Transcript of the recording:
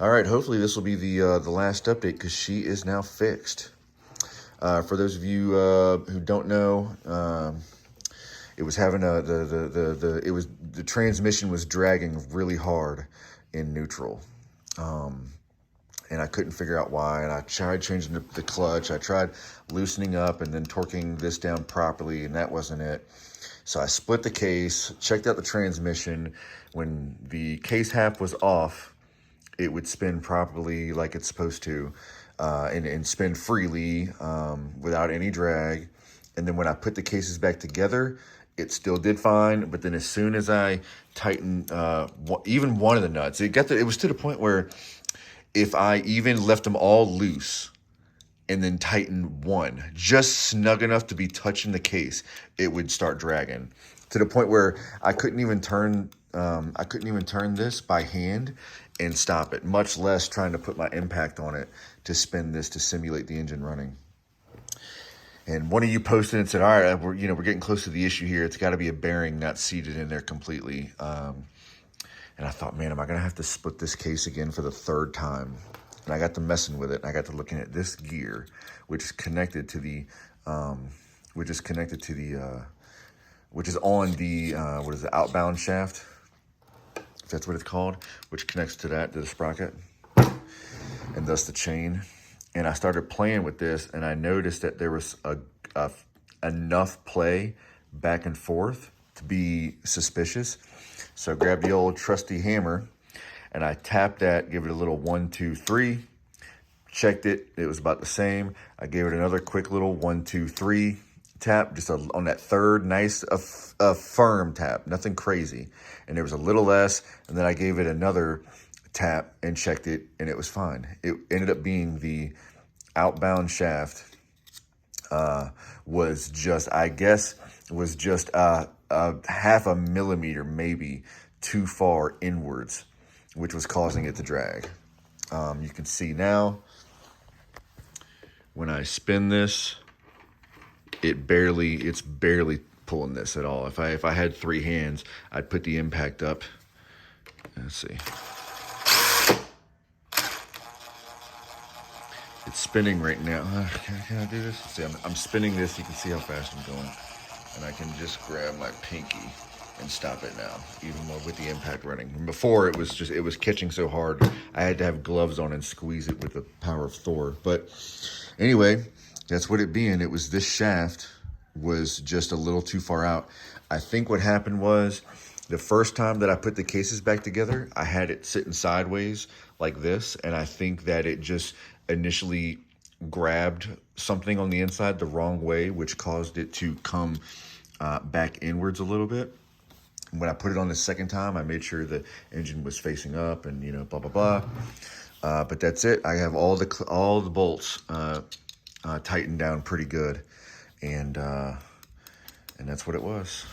All right, hopefully this will be the last update because she is now fixed. For those of you who don't know, it was having the transmission was dragging really hard in neutral. And I couldn't figure out why. And I tried changing the clutch. I tried loosening up and then torquing this down properly, and that wasn't it. So I split the case, checked out the transmission. When the case half was off, it would spin properly like it's supposed to, and spin freely without any drag. And then when I put the cases back together, it still did fine. But then as soon as I tightened even one of the nuts, it was to the point where if I even left them all loose and then tightened one, just snug enough to be touching the case, it would start dragging to the point where I couldn't even turn this by hand and stop it, much less trying to put my impact on it to spin this to simulate the engine running. And one of you posted and said, all right, we're getting close to the issue here. It's got to be a bearing not seated in there completely. And I thought, man, am I going to have to split this case again for the third time? And I got to messing with it. And I got to looking at this gear, which is connected to the, which is on the, outbound shaft, if that's what it's called, which connects to the sprocket, and thus the chain. And I started playing with this, and I noticed that there was enough play back and forth to be suspicious. So I grabbed the old trusty hammer, and I tapped that, give it a little 1, 2, 3, checked it. It was about the same. I gave it another quick little 1, 2, 3 tap, just on that third, nice, a firm tap, nothing crazy. And there was a little less, and then I gave it another tap and checked it, and it was fine. It ended up being the outbound shaft was just half a millimeter maybe too far inwards, which was causing it to drag. You can see now when I spin this, it's barely pulling this at all. If I had 3 hands, I'd put the impact up. Let's see. It's spinning right now. Can I do this? See, I'm spinning this. You can see how fast I'm going. And I can just grab my pinky and stop it now, even more with the impact running. Before, it was catching so hard, I had to have gloves on and squeeze it with the power of Thor. But anyway, that's what it being. It was this shaft was just a little too far out. I think what happened was the first time that I put the cases back together, I had it sitting sideways like this. And I think that it just initially grabbed something on the inside the wrong way, which caused it to come back inwards a little bit. When I put it on the second time, I made sure the engine was facing up and, blah, blah, blah. But that's it. I have all the bolts tightened down pretty good. And that's what it was.